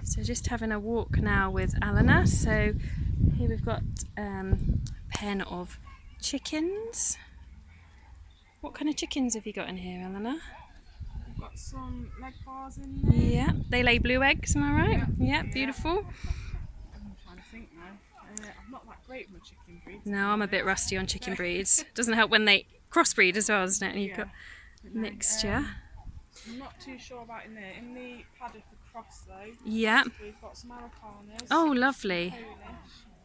So just having a walk now with Eleanor. So here we've got a pen of chickens. What kind of chickens have you got in here, Eleanor? I've got some leg bars in there. Yeah, they lay blue eggs, am I right? Yeah, beautiful. I'm trying to think now. I'm not that great with chicken breeds. No, I'm a bit rusty on chicken breeds. Doesn't help when they crossbreed as well, doesn't it? And you've got mixture. I'm not too sure about in there. In the paddock across though, Yeah. we've got some Americanas. Oh, lovely. Polish.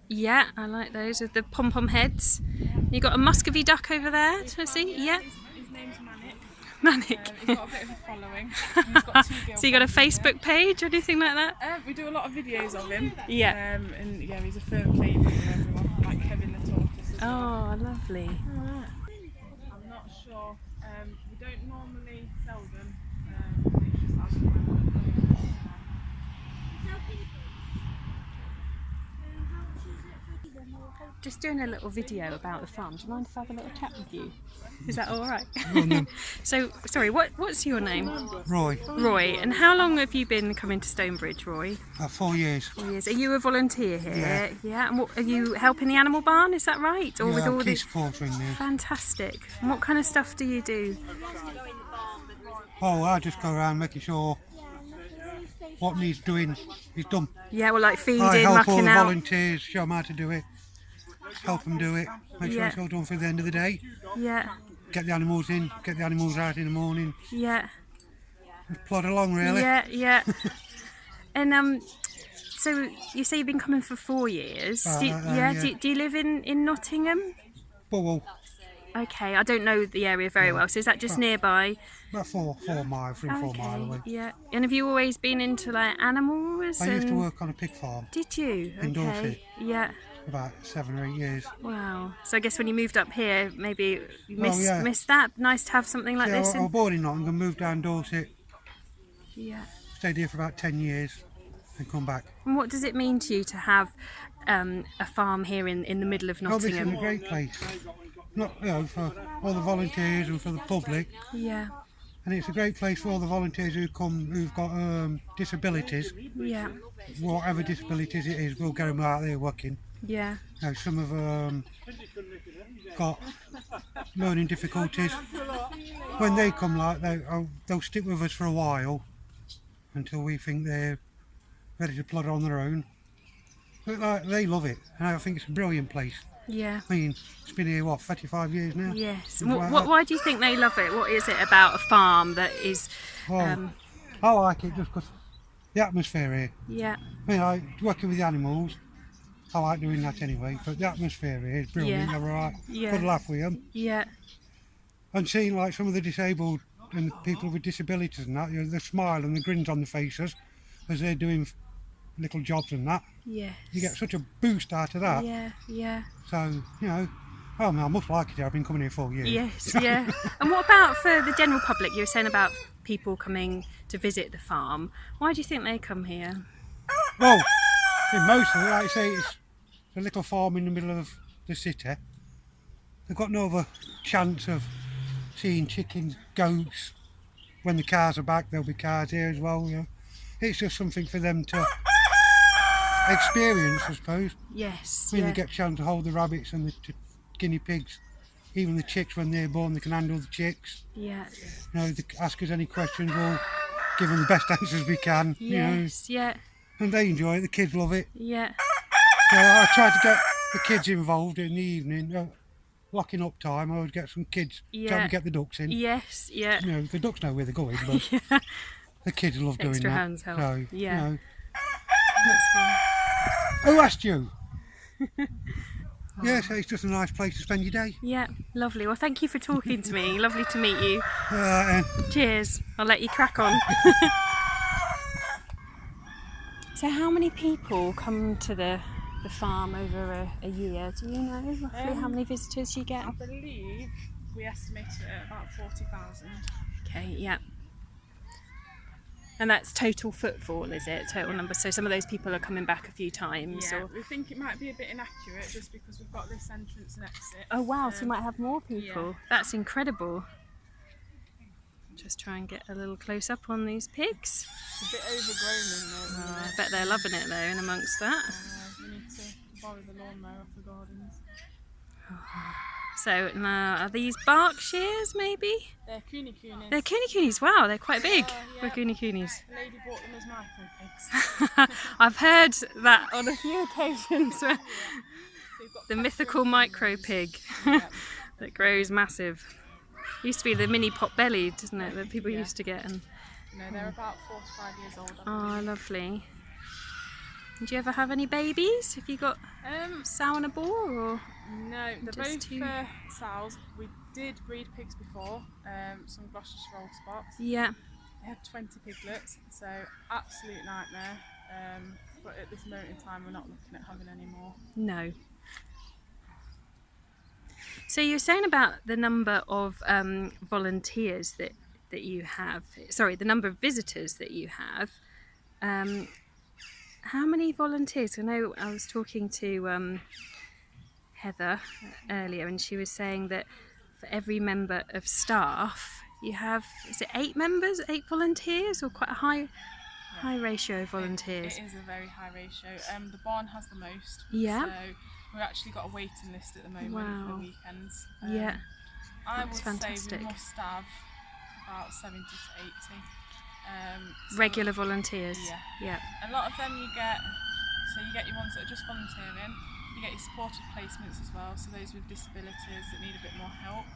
Yeah, I like those with the pom-pom heads. You got a Muscovy duck over there to see? Yeah. His name's Manic. Manic. He's got a bit of a following. And he's got 2 girlfriends. So you got a Facebook page or anything like that? We do a lot of videos of him. Yeah. And yeah, he's a firm favourite with everyone, like Kevin the tortoise as well. Oh, lovely. I'm not sure. We don't normally sell them. It's just as and when. Just doing a little video about the farm. Do you mind if I have a little chat with you? Is that all right? So, sorry, what's your name? Roy. Roy. And how long have you been coming to Stonebridge, Roy? 4 years. 4 years. Are you a volunteer here? Yeah. And what, are you helping the animal barn? Is that right? Or with all key the supporter in there. Fantastic. And what kind of stuff do you do? Oh, I just go around making sure what needs doing is done. Yeah, well, like feeding, I help all mucking the out. volunteers, show them how to do it, help them do it, make sure it's all done for the end of the day. Yeah. Get the animals in, get the animals out in the morning. Yeah. Just plod along, really. Yeah. And so you say you've been coming for 4 years. Do you live in Nottingham? Well, Okay, I don't know the area very well. So is that just nearby? about 4 miles, 4 miles away. Yeah. And have you always been into like animals? I used to work on a pig farm Did you? in Dorset. Yeah. About 7 or 8 years. Wow. So I guess when you moved up here, maybe you yeah. missed that. Nice to have something like this. I was born in Nottingham, moved down Dorset, Yeah. stayed here for about 10 years and come back. And what does it mean to you to have a farm here in the middle of Oh, this is Nottingham? a great place. Not, for all the volunteers and for the public. Yeah. And it's a great place for all the volunteers who've got disabilities. Yeah. Whatever disabilities it is, we'll get them out there working. Yeah. Some have got learning difficulties. When they come, they'll stick with us for a while until we think they're ready to plod on their own. But they love it, and I think it's a brilliant place. Yeah. I mean, it's been here 35 years now. Yes. Why do you think they love it? What is it about a farm that is? I like it just because the atmosphere here. Yeah. I mean, working with the animals, I like doing that anyway. But the atmosphere here is brilliant. Yeah. They're all right. Yeah. Good laugh with them. Yeah. And seeing like some of the disabled and the people with disabilities and that, the smile and the grins on the faces as they're doing little jobs and that. Yes. You get such a boost out of that. Yeah. So, I must like it here. I've been coming here 4 years. Yes, yeah. And what about for the general public? You were saying about people coming to visit the farm. Why do you think they come here? Well, in mostly, like I say, it's a little farm in the middle of the city. They've got no other chance of seeing chickens, goats. When the cars are back, there'll be cars here as well. It's just something for them to experience, I suppose. Yes. When they get a chance to hold the rabbits and the guinea pigs, even the chicks when they're born, they can handle the chicks. Yeah. They ask us any questions, we'll give them the best answers we can. Yes. Yeah. And they enjoy it. The kids love it. Yeah. So I try to get the kids involved in the evening. Locking up time, I would get some kids trying to get the ducks in. Yes. Yeah. The ducks know where they're going, but the kids love doing Extra that. hands help. So, Yeah. That's fine. Who asked you? Yes, it's just a nice place to spend your day. Yeah, lovely. Well, thank you for talking to me. Lovely to meet you. Cheers. I'll let you crack on. So how many people come to the farm over a year? Do you know roughly how many visitors you get? I believe we estimate it at about 40,000. Okay, yeah. And that's total footfall, is it? Total number. So some of those people are coming back a few times. Yeah, or... we think it might be a bit inaccurate just because we've got this entrance and exit. Oh wow, so you might have more people. Yeah. That's incredible. Just try and get a little close up on these pigs. It's a bit overgrown in there. Oh, I bet they're loving it though, in amongst that. We need to borrow the lawnmower off the gardens. So now, are these Berkshires maybe? They're Coonies. They're Coonies. Wow, they're quite big for Yeah. Coonies. The lady bought them as micro pigs. I've heard that on a few occasions. Where They've got the mythical micro pig that grows massive. Used to be the mini pot bellied, didn't it? That people used to get. And No, they're about 4 to 5 years old. oh, lovely. And do you ever have any babies? Have you got sow and a boar, or No, they're just both two? sows. We did breed pigs before, some Gloucestershire Old Spots. Yeah. They had 20 piglets, so absolute nightmare. But at this moment in time, we're not looking at having any more. No. So you were saying about the number of volunteers that you have. Sorry, the number of visitors that you have. How many volunteers? I know I was talking to Heather earlier, and she was saying that for every member of staff, you have, is it 8 members, 8 volunteers, or quite a high ratio of volunteers? It is a very high ratio. The barn has the most. Yeah. So we've actually got a waiting list at the moment Wow. for the weekends. Yeah. I That's would fantastic. say we must have about 70 to 80. So Regular volunteers. Yeah. A lot of them you get your ones that are just volunteering. You get your supported placements as well, so those with disabilities that need a bit more help.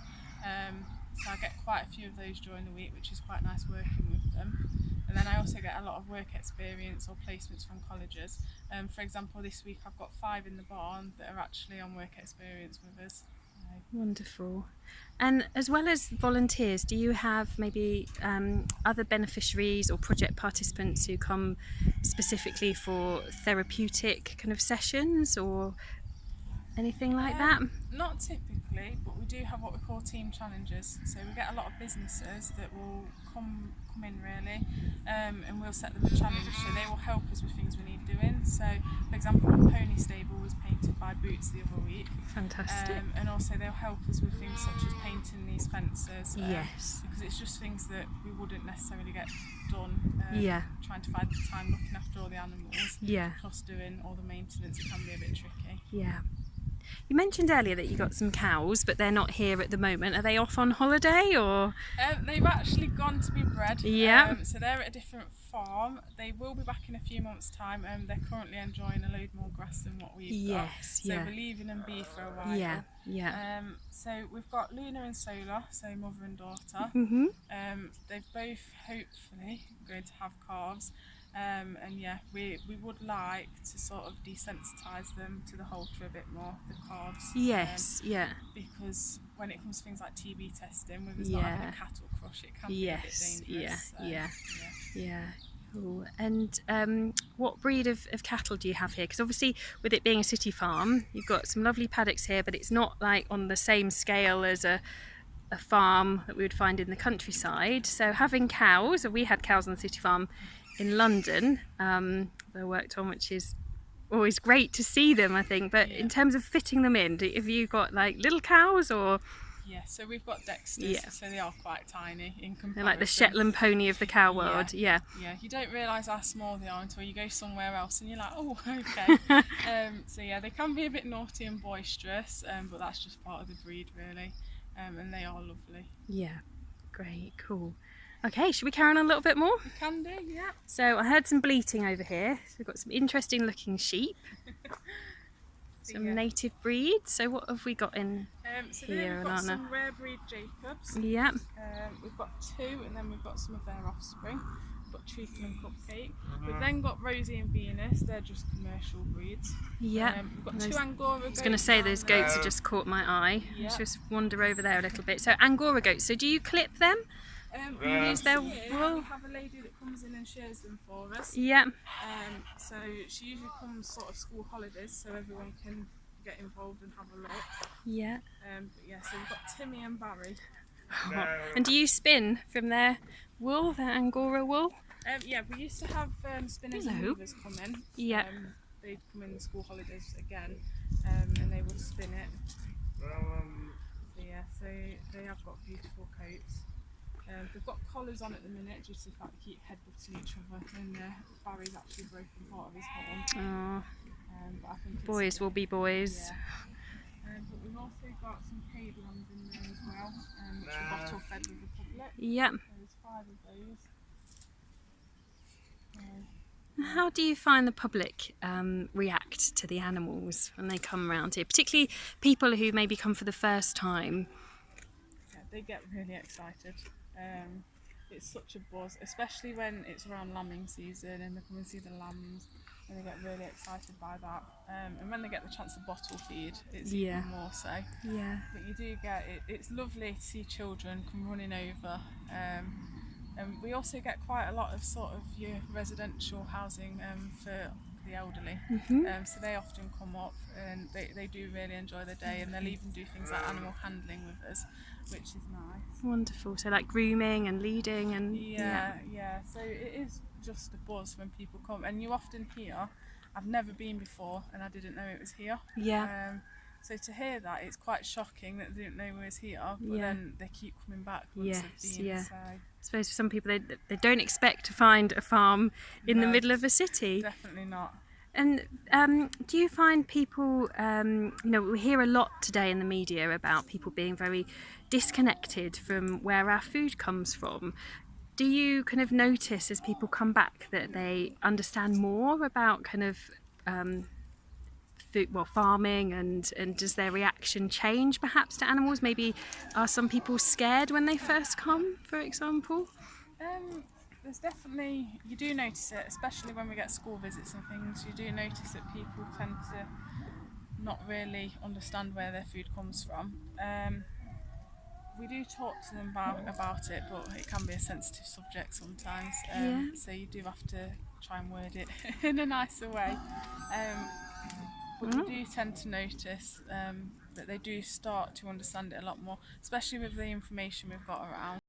So I get quite a few of those during the week, which is quite nice working with them. And then I also get a lot of work experience or placements from colleges. For example, this week I've got 5 in the barn that are actually on work experience with us. Wonderful. And as well as volunteers, do you have maybe other beneficiaries or project participants who come specifically for therapeutic kind of sessions or anything like that? Not typically, but we do have what we call team challenges. So we get a lot of businesses that will come in really, and we'll set them a challenge. So they will help us with things we need doing. So, for example, the pony stable was painted by Boots the other week. Fantastic. And also they'll help us with things such as painting these fences. Yes. Because it's just things that we wouldn't necessarily get done. Yeah. Trying to find the time looking after all the animals. Yeah. Plus doing all the maintenance, it can be a bit tricky. Yeah. You mentioned earlier that you got some cows, but they're not here at the moment. Are they off on holiday or? They've actually gone to be bred. Yeah. So they're at a different farm. They will be back in a few months' time. They're currently enjoying a load more grass than what we've got. Yes, So yeah. we're leaving them be for a while. Yeah, yeah. So we've got Luna and Solar, so mother and daughter. Mhm. They've both hopefully going to have calves. And yeah, we would like to sort of desensitise them to the halter a bit more, the calves. Yes, yeah. Because when it comes to things like TB testing, with us not having a cattle crush, it can be a bit dangerous. Yeah. Cool. And what breed of cattle do you have here? Because obviously with it being a city farm, you've got some lovely paddocks here, but it's not like on the same scale as a farm that we would find in the countryside. So having cows, we had cows on the city farm in London that I worked on, which is always great to see them, I think. But in terms of fitting them in, have you got like little cows or? Yeah, so we've got Dexters, Yeah. so they are quite tiny in comparison. They're like the Shetland pony of the cow world. Yeah. Yeah, you don't realise how small they are until you go somewhere else and you're like, oh, okay. So yeah, they can be a bit naughty and boisterous, but that's just part of the breed really, and they are lovely. Yeah. Great. Cool. Okay, should we carry on a little bit more? You can do, yeah. So I heard some bleating over here. So we've got some interesting looking sheep. Some native breeds. So what have we got in So here, then we've got Alana? some rare breed Jacobs. Yeah. We've got 2, and then we've got some of their offspring. We've got Treacle and Cupcake. We've then got Rosie and Venus. They're just commercial breeds. Yeah. We've got Those- 2 Angora goats. I was going to say those down there. goats have just caught my eye. Yeah. Let's just wander over there a little bit. So Angora goats. So do you clip them? We use their here, wool? We have a lady that comes in and shares them for us. Yeah. So she usually comes sort of school holidays, so everyone can get involved and have a look. Yeah. But yeah, so we've got Timmy and Barry. And do you spin from their wool, their Angora wool? Yeah, we used to have spinners and Hello. weavers come in. Yeah. They'd come in the school holidays again, and they would spin it. So yeah, so they have got beautiful coats. They've got collars on at the minute due to the fact they keep headbutting each other, and Barry's actually broken part of his horn. Oh, But I think boys will be boys. Yeah. But we've also got some cave lambs in there as well, which are bottle fed with the public. Yep. There's 5 of those. How do you find the public react to the animals when they come around here, particularly people who maybe come for the first time? Yeah, they get really excited. It's such a buzz, especially when it's around lambing season and they come and see the lambs, and they get really excited by that. And when they get the chance to bottle feed, it's Yeah. even more so. Yeah. But you do get it. It's lovely to see children come running over. And we also get quite a lot of sort of your residential housing for the elderly. So they often come up and they do really enjoy the day, and they'll even do things like animal handling with us, which is nice. Wonderful. So like grooming and leading and Yeah. So it is just a buzz when people come, and you often hear, I've never been before and I didn't know it was here. Yeah. So to hear that, it's quite shocking that they didn't know it was here, but Yeah. then they keep coming back once Yes, they've been. yeah. So I suppose for some people they don't expect to find a farm in the No. middle of a city. definitely not. And do you find people, we hear a lot today in the media about people being very disconnected from where our food comes from. Do you kind of notice as people come back that they understand more about kind of food, farming, and does their reaction change perhaps to animals? Maybe are some people scared when they first come, for example? There's definitely, you do notice it, especially when we get school visits and things. You do notice that people tend to not really understand where their food comes from. We do talk to them about it, but it can be a sensitive subject sometimes. Yeah. So you do have to try and word it in a nicer way. But we do tend to notice that they do start to understand it a lot more, especially with the information we've got around.